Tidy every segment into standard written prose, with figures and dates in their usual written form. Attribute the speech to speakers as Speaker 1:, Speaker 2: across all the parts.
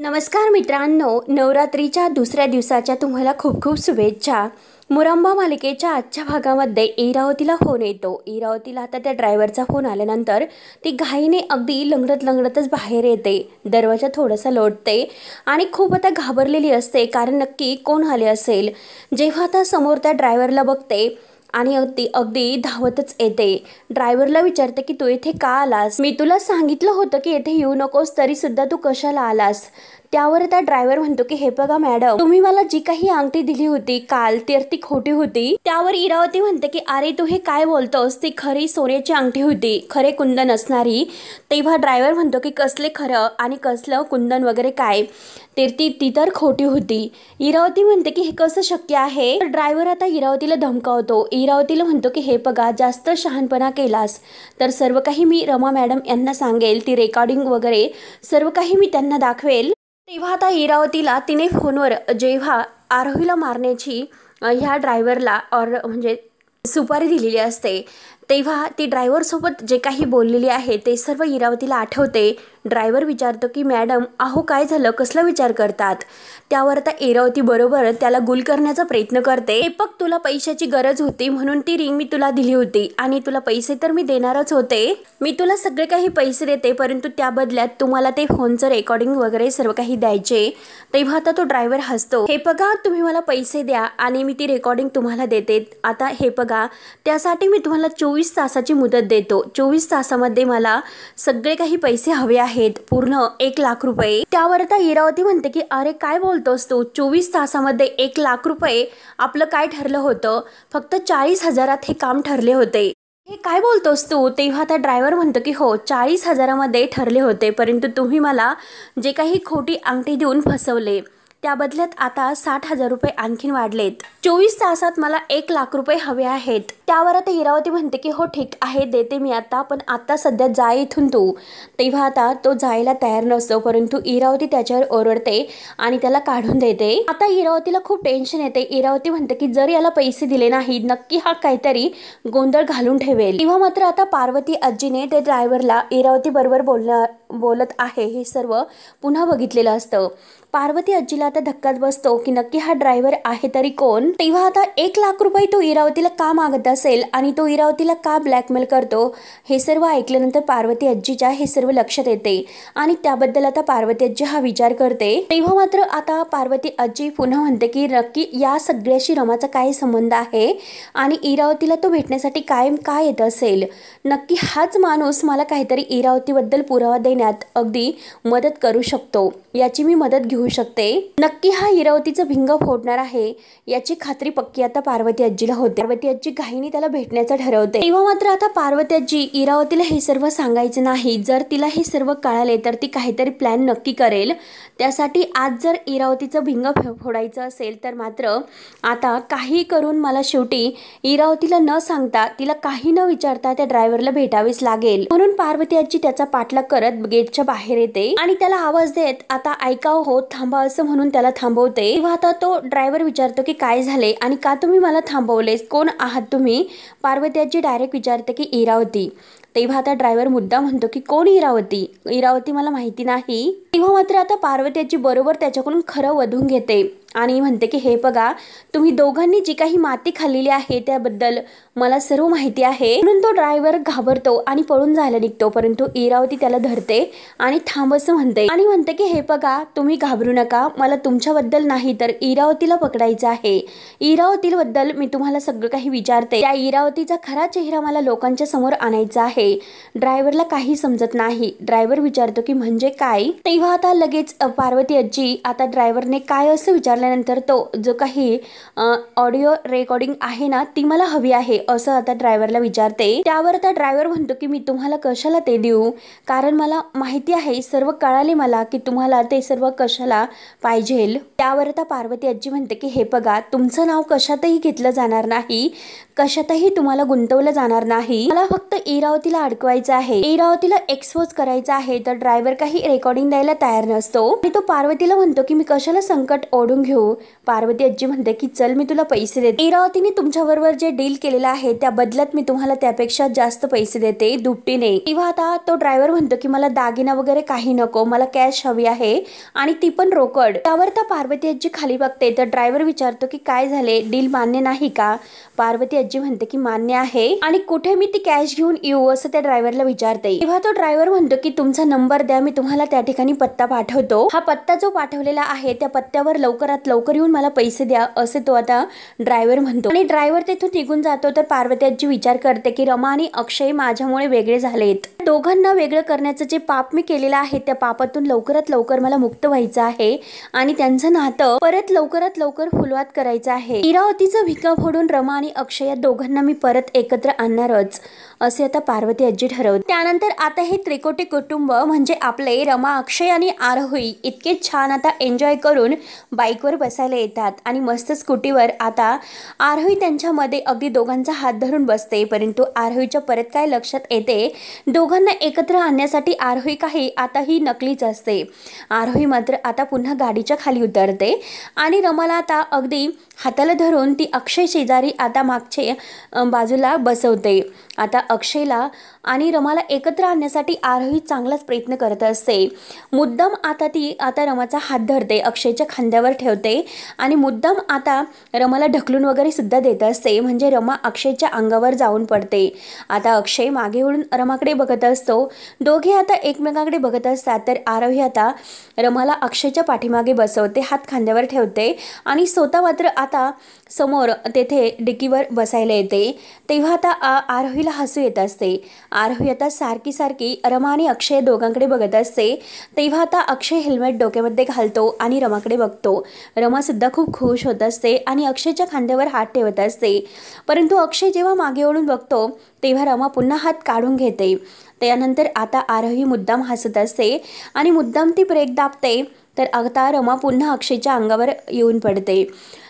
Speaker 1: नमस्कार मित्रांनो, नवरात्रीच्या दुसऱ्या दिवसाच्या तुम्हाला खूप खूप शुभेच्छा। मुरंबा मालिकेच्या आजच्या भागामध्ये इरावतीला फोन येतो। इरावतीला आता त्या ड्रायव्हरचा फोन आल्यानंतर ती घाईने अगदी लंगडतच बाहेर येते। दरवाजा थोडासा लोटते आणि खूप आता घाबरलेली असते, कारण नक्की कोण आले असेल। जेव्हा आता समोर त्या ड्रायव्हरला बघते आणि अगदी धावतच येते। ड्रायव्हरला विचारते की तू इथे का आलास? मी तुला सांगितलं होतं की इथे येऊ नकोस, तरी सुद्धा तू कशाला आलास? त्यावर त्या ड्रायव्हर म्हणतो की हे बघा मॅडम, तुम्ही मला जी काही अंगठी दिली होती काल ती खोटी होती। त्यावर इरावती म्हणते की अरे तू हे काय बोलतोस, ती खरी सोन्याची अंगठी होती, खरे कुंदन असणारी। तेव्हा ड्रायव्हर म्हणतो की कसले खरं आणि कसलं कुंदन वगैरे काय, ती तर खोटी होती। इरावती म्हणते की हे कसं शक्य आहे? ड्रायव्हर आता इरावतीला धमकावतो। इरावतीला म्हणतो की हे बघा, जास्त शहाणपणा केलास तर सर्व काही मी रमा मॅडम यांना सांगेल, ती रेकॉर्डिंग वगैरे सर्व काही मी त्यांना दाखवेल। तेव्हा आता इरावतीला तिने फोनवर जेव्हा आरोहीला मारण्याची ह्या ड्रायव्हरला म्हणजे सुपारी दिलेली असते, तेव्हा ती ड्रायव्हरसोबत जे काही बोललेली आहे ते सर्व इरावतीला आठवते। ड्रायव्हर विचारतो की मॅडम अहो काय झालं, कसला विचार करतात? त्यावर आता इरावती बरोबर त्याला गुल करण्याचा प्रयत्न करते। दीपक, तुला पैशाची गरज होती म्हणून ती रिंग मी तुला दिली होती आणि तुला पैसे तर मी देणारच होते। मी तुला सगळे काही पैसे देते, परंतु त्या बदल्यात तुम्हाला ते फोनचं रेकॉर्डिंग वगैरे सर्व काही द्यायचे। तेव्हा आता तो ड्रायव्हर हसतो, हे बघा तुम्ही मला पैसे द्या आणि मी ती रेकॉर्डिंग तुम्हाला देते। आता हे बघा, त्यासाठी मी तुम्हाला 24 तासाची मुदत देतो। 24 तासामध्ये मला सगळे काही पैसे हवे आहेत, पूर्ण 1 लाख रुपये। त्यावर आता इरावती म्हणते की अरे काय बोलतोस तू, 24 तासामध्ये 1 लाख रुपये? आपलं काय ठरलं होतं? फक्त 40,000 हे काम ठरले होते। हे काय बोलतोस तू? तेव्हा आता ड्रायव्हर म्हणतो की हो, 40,000 ठरले होते, परंतु तुम्ही मला जे काही खोटी अंगठी देऊन फसवले, त्या बदल्यात आता 60,000 रुपये आणखीन वाढलेत। 24 तासात मला 1 लाख रुपये हवे आहेत। त्यावर आता इरावती म्हणते की हो ठीक आहे, देते मी आता, पण आता सध्या जा इथून तू। तेव्हा आता तो जायला तयार नसतो, परंतु इरावती त्याच्यावर ओरडते आणि त्याला काढून देते। आता इरावतीला खूप टेन्शन येते। इरावती म्हणते की जर याला पैसे दिले नाही, नक्की हा काहीतरी गोंधळ घालून ठेवेल। तेव्हा मात्र आता पार्वती आजीने ते ड्रायव्हरला इरावती बरोबर बोलत आहे हे सर्व पुन्हा बघितलेलं असतं। पार्वती आजीला आता धक्काच बसतो की नक्की हा ड्रायव्हर आहे तरी कोण? तेव्हा आता 1 लाख रुपये तो इरावतीला का मागत असेल आणि तो इरावतीला का ब्लॅकमेल करतो, हे सर्व ऐकल्यानंतर पार्वती आजीच्या हे सर्व लक्षात येते आणि त्याबद्दल आता पार्वती आजी हा विचार करते। तेव्हा मात्र आता पार्वती आजी पुन्हा म्हणते की नक्की या सगळ्याशी रमाचा काय संबंध आहे आणि इरावतीला तो भेटण्यासाठी काय येत असेल? नक्की हाच माणूस मला काहीतरी इरावतीबद्दल पुरावा देण्यात अगदी मदत करू शकतो, याची मी मदत घेऊ शकते। नक्की हा इरावतीचं भिंग फोडणार आहे याची खात्री पक्की आता पार्वती आजीला होते। पार्वती आजी घाईने त्याला भेटण्याचं ठरवते। तेव्हा मात्र आता पार्वती आजी इरावतीला हे सर्व सांगायचं नाही। जर तिला हे सर्व कळाले तर ती काहीतरी प्लॅन नक्की करेल। त्यासाठी आज जर इरावतीचं भिंग फोडायचं असेल तर मात्र आता काही करून मला शेवटी इरावतीला न सांगता, तिला काही न विचारता त्या ड्रायव्हरला भेटावेच लागेल। म्हणून पार्वती आजी त्याचा पाठलाग करत गेटच्या बाहेर येते आणि त्याला आवाज देत आता ऐकाव हो, थांबा असं म्हणून त्याला थांबवते। तेव्हा आता तो ड्रायव्हर विचारतो की काय झाले आणि का तुम्ही मला थांबवले, कोण आहात तुम्ही? पार्वती आजी डायरेक्ट विचारते की इरावती। तेव्हा आता ड्रायव्हर मुद्दा म्हणतो की कोण इरावती? इरावती मला माहिती नाही। तेव्हा मात्र आता पार्वती आजी बरोबर त्याच्याकडून खरं वधून घेते आणि म्हणते की हे बघा, तुम्ही दोघांनी जी काही माती खाल्लेली आहे त्याबद्दल मला सर्व माहिती आहे। म्हणून तो ड्रायव्हर घाबरतो आणि पळून जायला निघतो, परंतु इरावती त्याला धरते आणि थांब असं म्हणते आणि म्हणते की हे बघा, तुम्ही घाबरू नका, मला तुमच्याबद्दल नाही तर इरावतीला पकडायचं आहे। इरावतीबद्दल मी तुम्हाला सगळं काही विचारते, त्या इरावतीचा खरा चेहरा मला लोकांच्या समोर आणायचा आहे। ड्रायव्हरला काही समजत नाही। ड्रायव्हर विचारतो की म्हणजे काय? तेव्हा आता लगेच पार्वती आजी आता ड्रायव्हरने काय असं विचारल्यानंतर तो जो काही ऑडिओ रेकॉर्डिंग आहे ना, ती मला हवी आहे असं आता ड्रायव्हरला विचारते। त्यावर आता ड्रायव्हर म्हणतो की मी तुम्हाला कशाला ते देऊ, कारण मला माहिती आहे, सर्व कळाले मला की तुम्हाला ते सर्व कशाला पाहिजे। त्यावर आता पार्वती आजी म्हणते की हे बघा, तुमचं नाव कशातही घेतलं जाणार नाही, कशातही तुम्हाला गुंतवलं जाणार नाही। मला फक्त इरावतीला अडकवायचं आहे, इरावतीला एक्सपोज करायचं आहे। तर ड्रायव्हर काही रेकॉर्डिंग द्यायला द्यायला तयार नसतो आणि तो पार्वतीला म्हणतो की मी कशाला संकट ओढून घेऊ. पार्वती आजी म्हणते की चल मी तुला पैसे देते. इरावतीने तुमच्याबरोबर जे डील केलेलं आहे त्या बदल्यात मी तुम्हाला त्यापेक्षा जास्त पैसे देते दुपटीने. तेव्हा आता तो ड्रायव्हर म्हणतो की मला दागिना वगैरे काही नको, मला कॅश हवी आहे आणि ती पण रोकड. त्यावर त्या पार्वती आजी खाली बघते तर ड्रायव्हर विचारतो की काय झाले, डील मान्य नाही का. पार्वती आजी म्हणते की मान्य आहे आणि कुठे मी ती कॅश घेऊन येऊ असं त्या ड्रायव्हरला विचारते. तेव्हा तो ड्रायव्हर म्हणतो की तुमचा नंबर द्या, मी तुम्हाला त्या ठिकाणी पत्ता पाठवतो. हा पत्ता जो पाठवलेला आहे त्या पत्त्यावर लवकरात लवकर येऊन मला पैसे द्या असे तो आता ड्रायव्हर म्हणतो आणि ड्रायव्हर तेथून निघून जातो. तर पार्वती आजी विचार करते की रमा आणि अक्षय माझ्यामुळे वेगळे झालेत. दोघांना वेगळं करण्याचं जे पाप मी केलेलं आहे त्या पापातून लवकरात लवकर मला मुक्त व्हायचं आहे आणि त्यांचं नातं परत लवकरात लवकर फुलवात करायचं आहे. इरावतीचं भिका फोडून रमा आणि अक्षय या दोघांना मी परत एकत्र आणणारच असे आता पार्वती आजी ठरवते. त्यानंतर आता हे त्रिकोटी कुटुंब म्हणजे आपले रमा, अक्षय आणि आरोही इतके छान आता एन्जॉय करून बाईकवर बसायला येतात आणि मस्त स्कूटीवर आता आरोही त्यांच्यामध्ये अगदी दोघांचा हात धरून बसते. परंतु आरोहीच्या परत काय लक्षात येते, दोघांना एकत्र आणण्यासाठी आरोही काही आता ही नकलीच असते. आरोही मात्र आता पुन्हा गाडीच्या खाली उतरते आणि रमाला आता अगदी हाताला धरून ती अक्षय शेजारी आता मागचे बाजूला बसवते. आता अक्षयला आणि रमाला एकत्र आणण्यासाठी आरोही चांगलाच प्रयत्न करत असते. मुद्दाम आता रमाचा हात धरते, अक्षयच्या खांद्यावर ठेवते आणि मुद्दाम आता रमाला ढकलून वगैरे सुद्धा देत असते म्हणजे रमा अक्षयच्या अंगावर जाऊन पडते. आता अक्षय मागे वळून रमाकडे बघत असतो. दोघे आता एकमेकांकडे बघत असतात. तर आरोही आता रमाला अक्षयच्या पाठीमागे बसवते, हात खांद्यावर ठेवते आणि स्वतः मात्र आता समोर तेथे डिकीवर बसायला येते. तेव्हा आता आरोहीला हसू येत असते. आरोही आता सारखी रमा आणि अक्षय दोघांकडे बघत असते. तेव्हा आता अक्षय हेल्मेट डोक्यामध्ये घालतो आणि रमाकडे बघतो. रमा सुद्धा खूप खुश होत असते आणि अक्षयच्या खांद्यावर हात ठेवत असते. परंतु अक्षय जेव्हा मागे वळून बघतो तेव्हा रमा पुन्हा हात काढून घेते. त्यानंतर आता आरोही मुद्दाम हसत असते आणि मुद्दाम ती ब्रेक दाबते. तर आता रमा पुन्हा अक्षयच्या अंगावर येऊन पडते.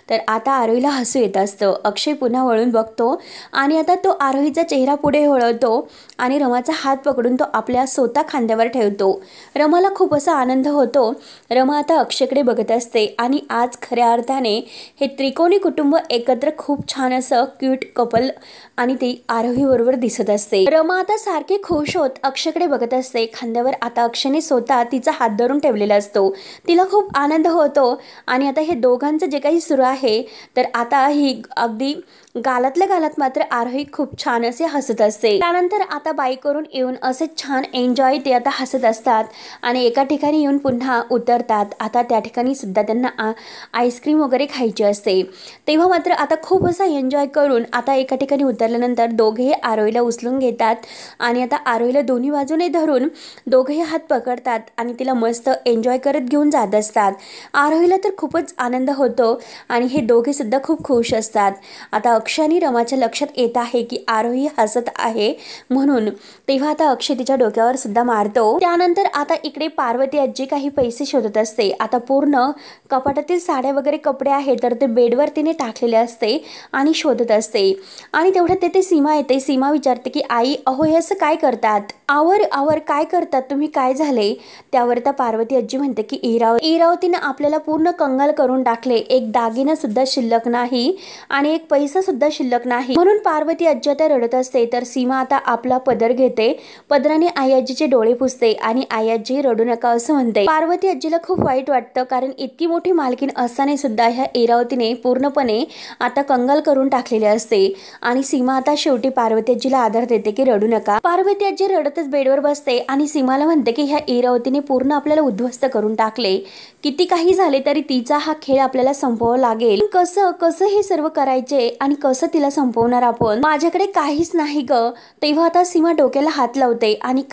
Speaker 1: तर आता आरोहीला हसू येत असतं. अक्षय पुन्हा वळून बघतो आणि आता तो आरोहीचा चेहरा पुढे वळवतो आणि रमाचा हात पकडून तो आपल्या स्वतः खांद्यावर ठेवतो. रमाला खूप असा आनंद होतो. रमा आता अक्षयकडे बघत असते आणि आज खऱ्या अर्थाने हे त्रिकोणी कुटुंब एकत्र खूप छान असं क्यूट कपल आणि ती आरोही बरोबर दिसत असते. रमा आता सारखी खुश होत अक्षयकडे बघत असते. खांद्यावर आता अक्षयने स्वतः तिचा हात धरून ठेवलेला असतो. तिला खूप आनंद होतो आणि आता हे दोघांचं जे काही सुरू आहे तर आता ही अगदी गालातल्या गालात मात्र आरोही खूप छान असे हसत असते. त्यानंतर आता बाईकवरून येऊन असे छान एन्जॉय ते आता हसत असतात आणि एका ठिकाणी येऊन पुन्हा उतरतात. आता त्या ठिकाणी सुद्धा त्यांना आईस्क्रीम वगैरे खायची असते. तेव्हा मात्र आता खूप असा एन्जॉय करून आता एका ठिकाणी उतरल्यानंतर दोघेही आरोहीला उचलून घेतात आणि आता आरोहीला दोन्ही बाजूने धरून दोघेही हात पकडतात आणि तिला मस्त एन्जॉय करत घेऊन जात असतात. आरोहीला तर खूपच आनंद होतो आणि हे दोघे सुद्धा खूप खुश असतात. आता अक्षय आणि रमाच्या लक्षात येत आहे की आरोही हसत आहे म्हणून. तेव्हा आता अक्षय तिच्या डोक्यावर सुद्धा मारतो. त्यानंतर आता इकडे पार्वती आजी काही पैसे शोधत असते. आता पूर्ण कपाटातील साड्या वगैरे कपडे आहेत तर ते बेडवर तिने टाकलेले असते आणि शोधत असते आणि तेवढ्यात तेथे सीमा येते. सीमा विचारते की आई अहो हे असं काय करतात, आवर काय करतात तुम्ही, काय झाले. त्यावर त्या पार्वती आजी म्हणते की इरावतीने आपल्याला पूर्ण कंगाल करून टाकले, एक दागिना सुद्धा शिल्लक नाही आणि एक पैसा सुद्धा शिल्लक नाही. म्हणून पार्वती आजी आता रडत असते. तर सीमा आता आपला पदर घेते, पदराने आई आजीचे डोळे पुसते आणि आई आजी रडू नका असं म्हणते. पार्वती आजीला खूप वाईट वाटतं कारण इतकी मोठी मालकीन असताना सुद्धा ह्या इरावतीने पूर्णपणे आता कंगाल करून टाकलेले असते आणि सीमा आता शेवटी पार्वती आजीला आधार देते की रडू नका. पार्वती आजी रडतच बेडवर बसते आणि सीमाला म्हणते की ह्या इरावतीने पूर्ण आपल्याला उद्ध्वस्त करून टाकले, किती काही झाले तरी तिचा हा खेळ आपल्याला संपवावा लागेल. कसं हे सर्व करायचे आणि कसं तिला संपवणार आपण, माझ्याकडे काहीच नाही ग. तेव्हा आता सीमा डोक्याला हात लावते आणि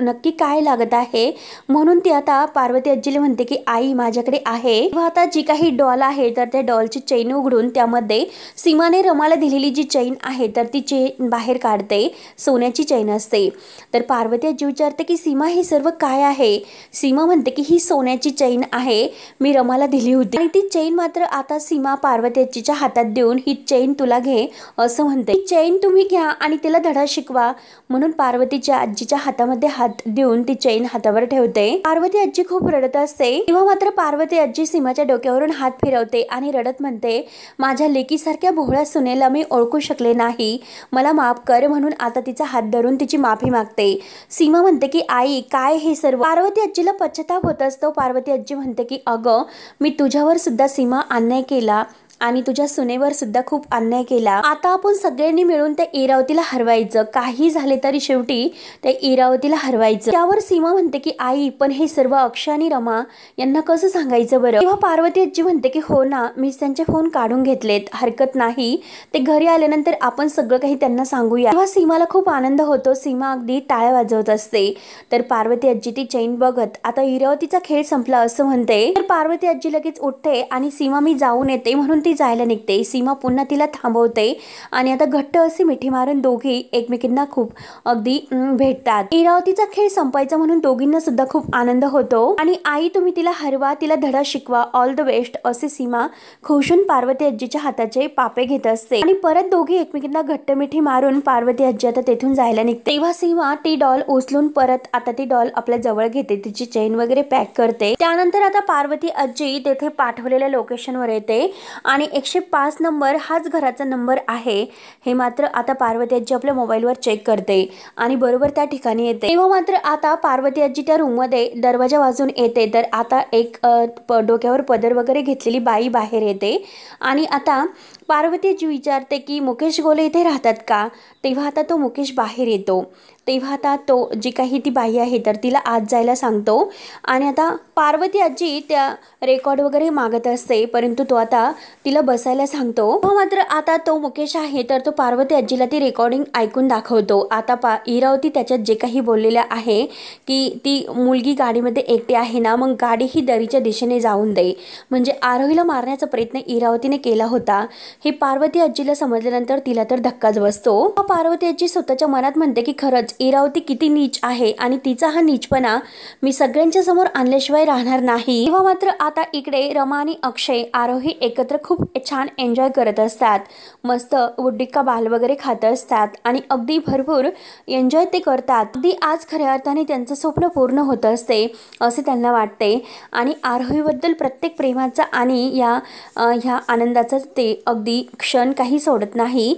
Speaker 1: नक्की काय लागत आहे म्हणून ती आता पार्वती आजीला म्हणते की आई माझ्याकडे आहे. तेव्हा आता जी काही डॉल आहे तर त्या डॉलची चेन उघडून त्यामध्ये सीमाने रमाला दिलेली जी चेन आहे तर ती चेन बाहेर काढते. सोन्याची चेन असते. तर पार्वती आजी विचारते की सीमा हे सर्व काय आहे. सीमा म्हणते की ही सोन्याची चेन आहे, मी रमाला दिली होती आणि ती चेन मात्र आता सीमा पार्वती आजीच्या हातात देऊन ही चेन तुला तुला घे असं म्हणते. चेन तुम्ही घ्या आणि तिला धडा शिकवा म्हणून पार्वतीच्या आजीच्या हातामध्ये हात देऊन ती चेन हातावर ठेवते. पार्वती आजी खूप रडत असते. तेव्हा मात्र पार्वती आजी सीमाच्या डोक्यावरून हात फिरवते आणि रडत म्हणते, माझ्या लेकीसारख्या भोळ्या सुनेला मी ओळखू शकले नाही, मला माफ कर. म्हणून आता तिचा हात धरून तिची माफी मागते. सीमा म्हणते की आई काय हे सर्व. पार्वती आजीला पश्चाताप होत असतो. पार्वती आजी म्हणते की अगं मी तुझ्यावर सुद्धा सीमा अन्याय केला आणि तुझ्या सुनेवर सुद्धा खूप अन्याय केला. आता आपण सगळ्यांनी मिळून त्या इरावतीला हरवायचं, काही झाले तरी शेवटी त्या इरावतीला हरवायचं. त्यावर सीमा म्हणते की आई पण हे सर्व अक्षय आणि रमा यांना कसं सांगायचं बरं. तेव्हा पार्वती आजी म्हणते की हो ना, मीच त्यांचे फोन काढून घेतलेत, हरकत नाही, ते घरी आल्यानंतर आपण सगळं काही त्यांना सांगूया. तेव्हा सीमाला खूप आनंद होतो. सीमा अगदी टाळ्या वाजवत असते. तर पार्वती आजी ती चैन बघत आता इरावतीचा खेळ संपला असं म्हणते. तर पार्वती आजी लगेच उठते आणि सीमा मी जाऊन येते म्हणून ती जायला निघते. सीमा पुन्हा तिला थांबवते आणि आता घट्ट असे मिठी मारून दोघी एकमेकींना खूप अगदी भेटतात. इरावतीचा खेळ संपायचा म्हणून दोघींना सुद्धा खूप आनंद होतो आणि आई तुम्ही तिला हरवा, तिला धडा शिकवा, ऑल द बेस्ट असे सीमा खुशून पार्वती आजीच्या हाताचे पापे घेत असते आणि परत दोघी एकमेकींना घट्ट मिठी मारून पार्वती आजी आता तेथून जायला निघते. तेव्हा सीमा ती डॉल उचलून परत आता ती डॉल आपल्या जवळ घेते, तिची चेन वगैरे पॅक करते. त्यानंतर आता पार्वती आजी तेथे पाठवलेल्या लोकेशनवर येते आणि 105 नंबर हाच घराचा नंबर आहे हे मात्र आता पार्वती आजी आपल्या मोबाईलवर चेक करते आणि बरोबर त्या ठिकाणी येते. तेव्हा मात्र आता पार्वती आजी त्या रूममध्ये दरवाजा वाजून येते. तर आता एक डोक्यावर पदर वगैरे घेतलेली बाई बाहेर येते आणि आता पार्वती आजी विचारते की मुकेश गोले इथे राहतात का. तेव्हा आता तो मुकेश बाहेर येतो. तेव्हा आता तो जी काही ती बाई आहे तर तिला आत जायला सांगतो आणि आता पार्वती आजी त्या रेकॉर्ड वगैरे मागत असते परंतु तो आता तिला बसायला सांगतो. मात्र आता तो मुकेश आहे तर तो पार्वती आजीला ती रेकॉर्डिंग ऐकून दाखवतो. आता इरावती त्याच्यात जे काही बोललेलं आहे की ती मुलगी गाडीमध्ये एकटी आहे ना, मग गाडी ही दरीच्या दिशेने जाऊन दे, म्हणजे आरोहीला मारण्याचा प्रयत्न इरावतीने केला होता हे पार्वती आजीला समजल्यानंतर तिला तर धक्काच बसतो. पार्वती आजी स्वतःच्या मनात म्हणते की खरंच इरावती किती नीच आहे आणि तिचा हा नीचपणा मी सगळ्यांच्या समोर आणल्याशिवाय राहणार नाही. तेव्हा मात्र आता इकडे रमा आणि अक्षय आरोही एकत्र खूप छान एन्जॉय करत असतात. मस्त उड्डिक्का बाल वगैरे खात असतात आणि अगदी भरपूर एन्जॉय ते करतात. अगदी आज खऱ्या अर्थाने त्यांचं स्वप्न पूर्ण होत असते असे त्यांना वाटते आणि आरोहीबद्दल प्रत्येक प्रेमाचा आणि ह्या आनंदाचा ते अगदी क्षण काही सोडत नाही,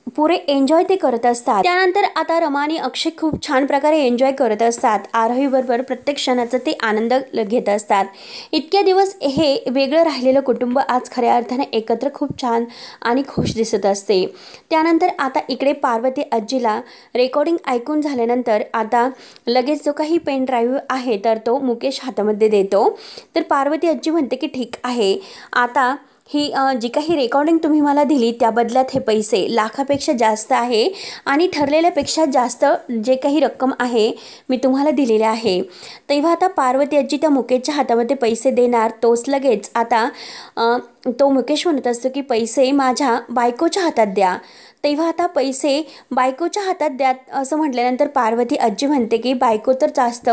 Speaker 1: पुरे एन्जॉय ते करत असतात. त्यानंतर आता रमा आणि अक्षय खूप छान प्रकारे एन्जॉय करत असतात. आरोही बरोबर प्रत्येक क्षणाचा ते आनंद घेत असतात. इतक्या दिवस हे वेगळं राहिलेलं कुटुंब आज खऱ्या अर्थाने एकत्र खूप छान आणि खुश दिसत असते. त्यानंतर आता इकडे पार्वती आजीला रेकॉर्डिंग ऐकून झाल्यानंतर आता लगेच जो काही पेन ड्राईव्ह आहे तर तो मुकेश हातामध्ये देतो. तर पार्वती आजी म्हणते की ठीक आहे, आता ही जी काही रेकॉर्डिंग तुम्ही मला दिली त्या बदल्यात हे पैसे लाखापेक्षा जास्त आहे आणि ठरलेल्यापेक्षा जास्त जे काही रक्कम आहे मी तुम्हाला दिलेले आहे. तेव्हा आता पार्वती आजी त्या मुकेशच्या हातामध्ये पैसे देणार. तोच लगेच आता तो मुकेश म्हणत असतो की पैसे माझ्या बायकोच्या हातात द्या. तेव्हा आता पैसे बायकोच्या हातात द्या असं म्हटल्यानंतर पार्वती आजी म्हणते की बायको तर जास्त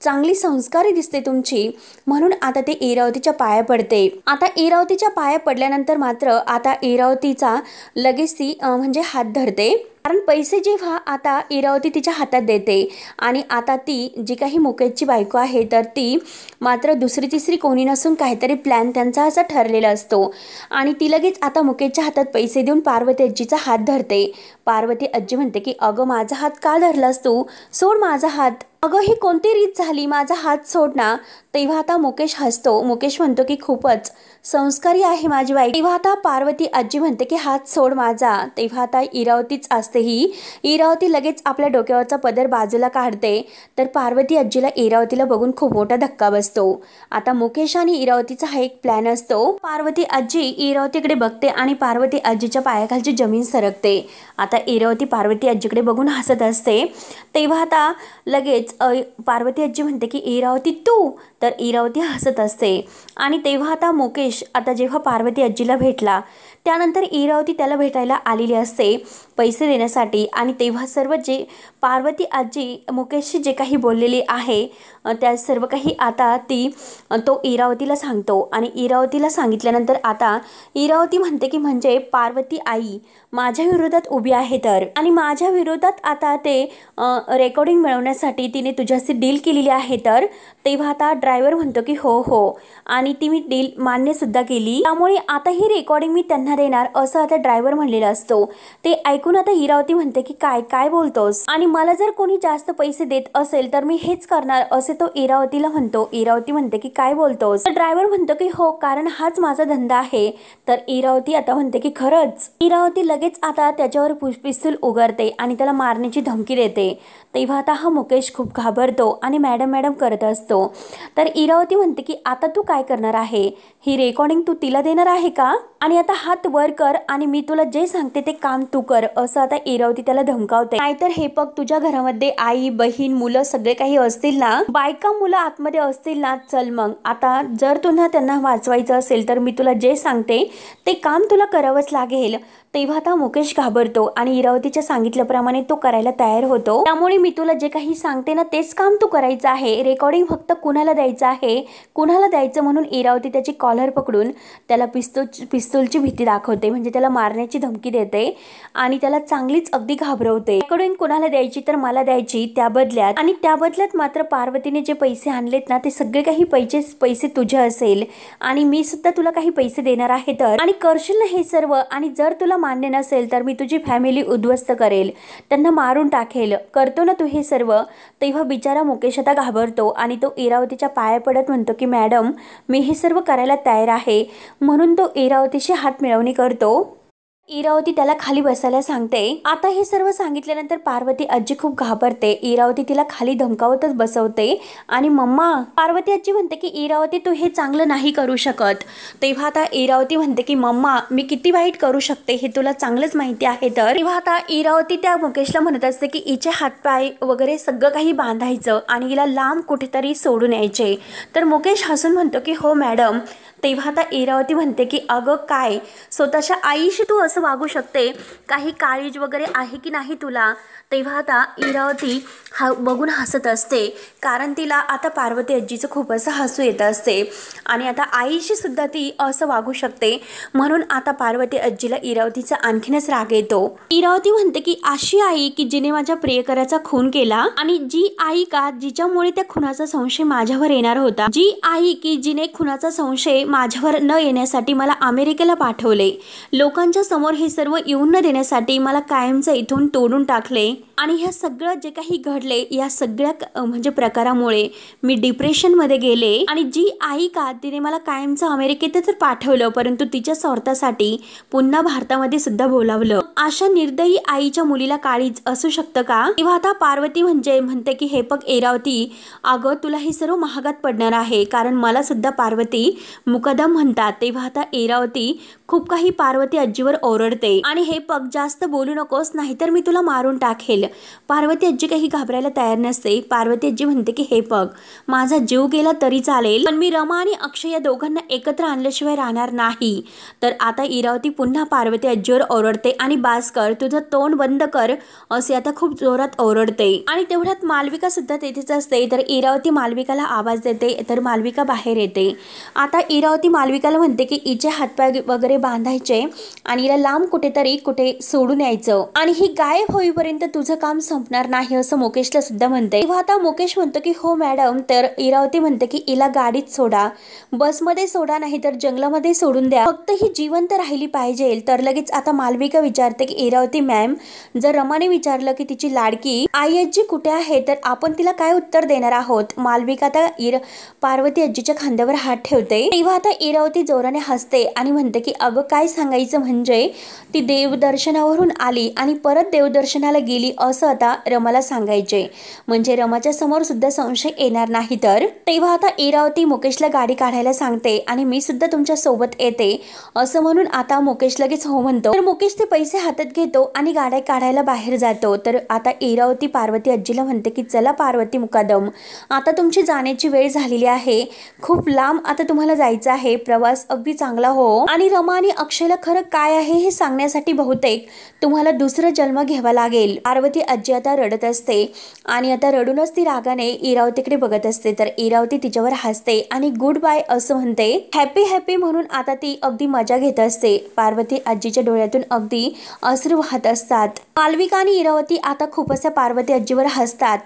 Speaker 1: चांगली संस्कारी दिसते तुमची, म्हणून आता ते इरावतीच्या पाया पडते. आता इरावतीच्या पाया पडल्यानंतर मात्र आता इरावतीचा लगेच ती म्हणजे हात धरते, कारण पैसे जेव्हा आता इरावती तिच्या हातात देते आणि आता ती जी काही मुकेशची बायको आहे तर ती मात्र दुसरी तिसरी कोणी नसून काहीतरी प्लॅन त्यांचा असा ठरलेला असतो आणि ती लगेच आता मुकेशच्या हातात पैसे देऊन पार्वती आजीचा हात धरते. पार्वती आजी म्हणते की अगं माझा हात का धरलास तू, सोड माझा हात, अगं ही कोणती रीत झाली, माझा हात सोड ना. तेव्हा आता मुकेश हसतो. मुकेश म्हणतो की खूपच संस्कारी आहे माझी बाई. तेव्हा आता पार्वती आजी म्हणते की हात सोड माझा. तेव्हा आता इरावतीच असते ही. इरावती लगेच आपल्या डोक्यावरचा पदर बाजूला काढते. तर पार्वती आजीला इरावतीला बघून खूप मोठा धक्का बसतो. आता मुकेश आणि इरावतीचा हा एक प्लॅन असतो. पार्वती आजी इरावतीकडे बघते आणि पार्वती आजीच्या पायाखालची जमीन सरकते. आता आता इरावती पार्वती आजीकडे बघून हसत असते. तेव्हा आता लगेच पार्वती आजी म्हणते की इरावती तू, तर इरावती हसत असते. आणि तेव्हा आता मुकेश आता जेव्हा पार्वती आजीला भेटला त्यानंतर इरावती त्याला भेटायला आलेली असते पैसे देण्यासाठी. आणि तेव्हा सर्व जे पार्वती आजी मुकेशशी जे काही बोललेली आहे त्या सर्व काही आता तो इरावतीला सांगतो. आणि इरावतीला सांगितल्यानंतर आता इरावती म्हणते की म्हणजे पार्वती आई माझ्या विरोधात उभी आहे तर, आणि माझ्या विरोधात आता ते रेकॉर्डिंग मिळवण्यासाठी तिने तुझ्याशी डील केलेली आहे तर. तेव्हा आता ड्रायव्हर म्हणतो की हो हो, आणि ती मी डील मान्यसुद्धा केली, त्यामुळे आता ही रेकॉर्डिंग मी त्यांना देणार असं आता ड्रायव्हर म्हणलेला असतो. ते ऐकून आता इरावती म्हणते की काय काय बोलतोस, आणि मला जर कोणी जास्त पैसे देत असेल तर मी हेच करणार असे तो इरावतीला म्हणतो. इरावती म्हणते की काय बोलतोस, तर ड्रायव्हर म्हणतो की हो, कारण हाच माझा धंदा आहे. तर इरावती आता म्हणते की खरंच. इरावती लगेच आता त्याच्यावर पिस्तूल उगारते आणि त्याला मारण्याची धमकी देते. तेव्हा आता हा मुकेश खूप घाबरतो आणि मॅडम मॅडम करत असतो. तर इरावती म्हणते की आता तू काय करणार आहे, ही रेकॉर्डिंग तू तिला देणार आहे का, आणि आता हात वर कर आणि मी तुला जे सांगते ते काम तू कर असं आता इरावती त्याला धमकावते. नाहीतर हे बघ, तुझ्या घरामध्ये आई बहीण मुलं सगळे काही असतील ना, बायका मुलं आतमध्ये असतील ना, चल मग आता जर तुला त्यांना वाचवायचं असेल तर मी तुला जे सांगते ते काम तुला करावंच लागेल. तेव्हा आता मुकेश घाबरतो आणि इरावतीच्या सांगितल्याप्रमाणे तो करायला तयार होतो. त्यामुळे मी तुला जे काही सांगते ना तेच काम तू करायचं आहे, रेकॉर्डिंग फक्त कुणाला द्यायचं आहे, कुणाला द्यायचं म्हणून इरावती त्याची कॉलर पकडून त्याला पिस्तूलची भीती दाखवते, म्हणजे त्याला मारण्याची धमकी देते आणि त्याला चांगलीच अगदी घाबरवते. रेकॉर्डिंग कुणाला द्यायची तर मला द्यायची त्या बदल्यात, आणि त्या बदल्यात मात्र पार्वतीने जे पैसे आणलेत ना ते सगळे काही पैसे तुझे असेल आणि मी सुद्धा तुला काही पैसे देणार आहे तर, आणि करशील ना हे सर्व, आणि जर तुला मान्य नसेल तर मी तुझी फॅमिली उद्ध्वस्त करेल, त्यांना मारून टाकेल, करतो ना तू हे सर्व. तेव्हा बिचारा मुकेश आता घाबरतो आणि तो इरावतीच्या पाया पडत म्हणतो की मॅडम मी हे सर्व करायला तयार आहे, म्हणून तो इरावतीशी हात मिळवणी करतो. इरावती त्याला खाली बसायला सांगते. आता हे सर्व सांगितल्यानंतर पार्वती आजी खूप घाबरते. इरावती तिला खाली धमकावतच बसवते आणि मम्मा, पार्वती आजी म्हणते की इरावती तू हे चांगलं नाही करू शकत. तेव्हा आता इरावती म्हणते की मम्मा मी किती वाईट करू शकते हे तुला चांगलंच माहिती आहे तर. तेव्हा आता इरावती त्या मुकेशला म्हणत असते की हिचे हातपाय वगैरे सगळं काही बांधायचं आणि हिला लांब कुठेतरी सोडून यायचे. तर मुकेश हसून म्हणतो की हो मॅडम. तेव्हा आता इरावती म्हणते की अगं काय, स्वतःच्या आईशी तू असं वागू शकते, काही काळीज वगैरे आहे की नाही तुला. तेव्हा आता इरावती बघून हसत असते, कारण तिला आता पार्वती आजीचं खूप असं हसू येत असते आणि आता आईशी सुद्धा ती असं वागू शकते, म्हणून आता पार्वती आजीला इरावतीचा आणखीनच राग येतो. इरावती म्हणते की अशी आई की जिने माझ्या प्रियकराचा खून केला, आणि जी आई का जिच्यामुळे त्या खुनाचा संशय माझ्यावर येणार होता, जी आई की जिने खुनाचा संशय माझ्यावर न येण्यासाठी मला अमेरिकेला पाठवले, लोकांच्या समोर हे सर्व येऊन न देण्यासाठी मला कायमचं इथून तोडून टाकले, आणि ह्या सगळं जे काही घडले या सगळ्या म्हणजे प्रकारामुळे मी डिप्रेशनमध्ये गेले, आणि जी आई का तिने मला कायमचं अमेरिकेत तर पाठवलं परंतु तिच्या स्वार्थासाठी पुन्हा भारतामध्ये सुद्धा बोलावलं, अशा निर्दयी आईच्या मुलीला काळीज असू शकतं का. तेव्हा आता पार्वती म्हणते की हे बघ इरावती, अगं तुला हे सर्व महागात पडणार आहे, कारण मला सुद्धा पार्वती मुकदम म्हणतात. तेव्हा आता इरावती खूप काही पार्वती आजीवर ओरडते आणि हे बघ जास्त बोलू नकोस नाहीतर मी तुला मारून टाकेल. पार्वती आजी काही घाबरायला तयार नसते. पार्वती आजी म्हणते की हे बघ, माझा जीव गेला तरी चालेल पण मी रमा आणि अक्षय या दोघांना एकत्र आणल्याशिवाय राहणार नाही. तर आता इरावती पुन्हा पार्वती आजीवर ओरडते आणि बास कर, तुझं तोंड बंद कर असे आता खूप जोरात ओरडते. आणि तेवढ्यात मालविका सुद्धा तेथेच असते. तर इरावती मालविकाला आवाज देते, तर मालविका बाहेर येते. आता इरावती मालविकाला म्हणते की हिचे हातपाय वगैरे बांधायचे आणि हिला लांब कुठे सोडून यायचं, आणि ही गायब होईपर्यंत तुझं काम संपणार नाही असं मुकेशला सुद्धा म्हणते. तेव्हा आता मुकेश म्हणतो की हो मॅडम. तर इरावती म्हणते की हिला गाडीत सोडा, बसमध्ये सोडा, नाही तर जंगलामध्ये सोडून द्या, फक्त ही जिवंत राहिली पाहिजे. तर लगेच आता मालविका विचारते की इरावती मॅम, जर रमाने विचारलं की तिची लाडकी आई आजी कुठे आहे तर आपण तिला काय उत्तर देणार आहोत. मालविका आता पार्वती आजीच्या खांद्यावर हात ठेवते. तेव्हा आता इरावती जोराने हसते आणि म्हणते की अगं काय सांगायचं, म्हणजे ती देवदर्शनावरून आली आणि परत देवदर्शनाला गेली असं आता रमाला सांगायचे, म्हणजे रमाच्या समोर सुद्धा संशय येणार नाही. तर तेव्हा आता इरावती मुकेशला गाडी काढायला सांगते आणि मी सुद्धा तुमच्या सोबत येते असं म्हणून आता मुकेश लगेच हो म्हणतो. तर मुकेश ते पैसे हातात घेतो आणि गाड्या काढायला बाहेर जातो. तर आता इरावती पार्वती आजीला म्हणते की चला पार्वती मुकादम, आता तुमची जाण्याची वेळ झालेली आहे, खूप लांब आता तुम्हाला जायचं आहे, प्रवास अगदी चांगला हो. आणि रमा आणि अक्षयला खरं काय आहे हे सांगण्यासाठी बहुतेक तुम्हाला दुसरा जन्म घ्यावा लागेल. पार्वती आजी आता रडत असते आणि आता रडूनच ती रागाने इरावतीकडे बघत असते. तर इरावती तिच्यावर हसते आणि गुड बाय असं म्हणते, हॅपी हॅपी म्हणून आता ती अगदी मजा घेत असते. पार्वती आजीच्या डोळ्यातून अगदी अश्रू वाहत असतात. मालविका आणि इरावती आता खूप अशा पार्वती आजीवर हसतात.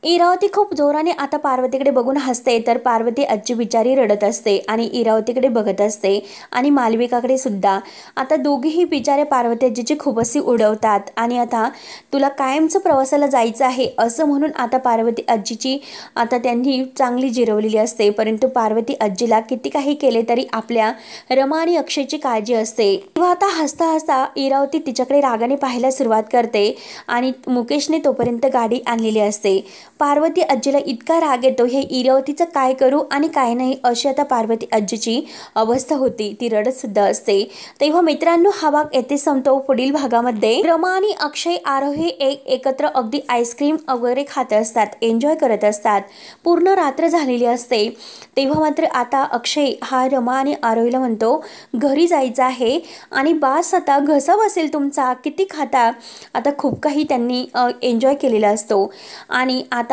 Speaker 1: इरावती खूप जोराने आता पार्वतीकडे बघून हसते, तर पार्वती आजी बिचारी रडत असते आणि इरावतीकडे बघत असते आणि मालविकाकडे सुद्धा. आता दोघेही बिचारे पार्वती आजीची खूप अशी उडवतात आणि आता तुला कायमचं प्रवासाला जायचं आहे असं म्हणून आता पार्वती आजीची आता त्यांनी चांगली जिरवलेली असते. परंतु पार्वती आजीला किती काही केले तरी आपल्या रमा आणि अक्षयची काळजी असते. तेव्हा आता हसता हसता इरावती तिच्याकडे रागाने पाहायला सुरुवात करते आणि मुकेशने तोपर्यंत गाडी आणलेली असते. पार्वती आजीला इतका राग येतो, हे इरावतीचं काय करू आणि काय नाही अशी आता पार्वती आजीची अवस्था होती. ती रडत सुद्धा असते. तेव्हा मित्रांनो हा भाग येथे संपतो. पुढील भागामध्ये रमा आणि अक्षय आरोही एकत्र अगदी आईस्क्रीम वगैरे खात असतात, एन्जॉय करत असतात. पूर्ण रात्र झालेली असते. तेव्हा मात्र आता अक्षय हा रमा आणि आरोहीला म्हणतो घरी जायचं आहे आणि बास आता घसा बसेल तुमचा, किती खाता. आता खूप काही त्यांनी एन्जॉय केलेला असतो आणि आता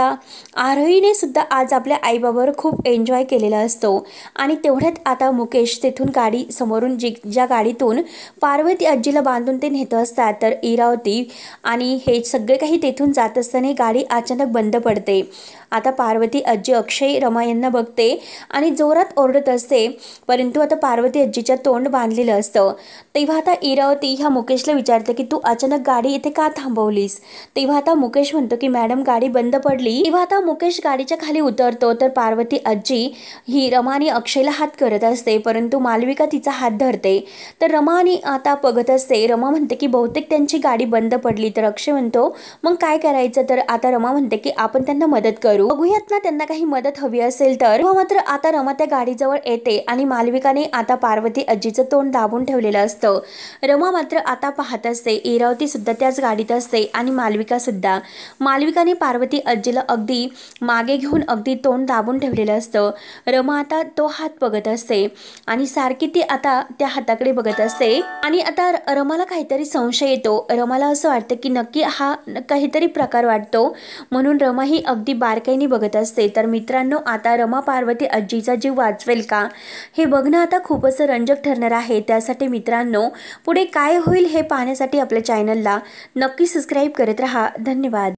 Speaker 1: आरोहीने सुद्धा आज आपल्या आईबाबावर खूप एन्जॉय केलेला असतो. आणि तेवढ्यात आता मुकेश तेथून गाडी समोरून ज्या गाडीतून पार्वती आजीला बांधून ते नेत असतात, तर इरावती आणि हे सगळे काही तेथून जात असताना गाडी अचानक बंद पडते. आता पार्वती आजी अक्षय रमा यांना बघते आणि जोरात ओरडत असते, परंतु आता पार्वती आजीच्या तोंड बांधलेलं असतं. तेव्हा आता इरावती ह्या मुकेशला विचारते की तू अचानक गाडी इथे का थांबवलीस. तेव्हा आता मुकेश म्हणतो की मॅडम गाडी बंद पडली. तेव्हा आता मुकेश गाडीच्या खाली उतरतो, तर पार्वती आजी ही रमा आणि अक्षयला हात करत असते, परंतु मालविका तिचा हात धरते. तर रमा आणि आता बघत असते. रमा म्हणते की बहुतेक त्यांची गाडी बंद पडली. तर अक्षय म्हणतो मग काय करायचं. तर आता रमा म्हणते की आपण त्यांना मदत करू, बघूयात ना त्यांना काही मदत हवी असेल तर. मात्र आता रमा त्या गाडीजवळ येते आणि मालविकाने आता पार्वती आजीचं तोंड दाबून ठेवलेलं असतं. रमा मात्र आता पाहत असते. इरावती सुद्धा त्याच गाडीत असते आणि मालविका सुद्धा. मालविकाने पार्वती आजीला अगदी मागे घेऊन अगदी तोंड दाबून ठेवलेलं असतं. रमा आता तो हात बघत असते आणि सारखी ती आता त्या हाताकडे बघत असते आणि आता रमाला काहीतरी संशय येतो. रमाला असं वाटतं की नक्की हा काहीतरी प्रकार वाटतो, म्हणून रमा ही अगदी बारकाईने बघत असते. तर मित्रांनो आता रमा पार्वती आजीचा जीव वाचवेल का हे बघणं आता खूप असं रंजक ठरणार आहे. त्यासाठी मित्रांनो पुढे काय होईल हे पाहण्यासाठी आपल्या चॅनलला नक्की सबस्क्राईब करत राहा. धन्यवाद.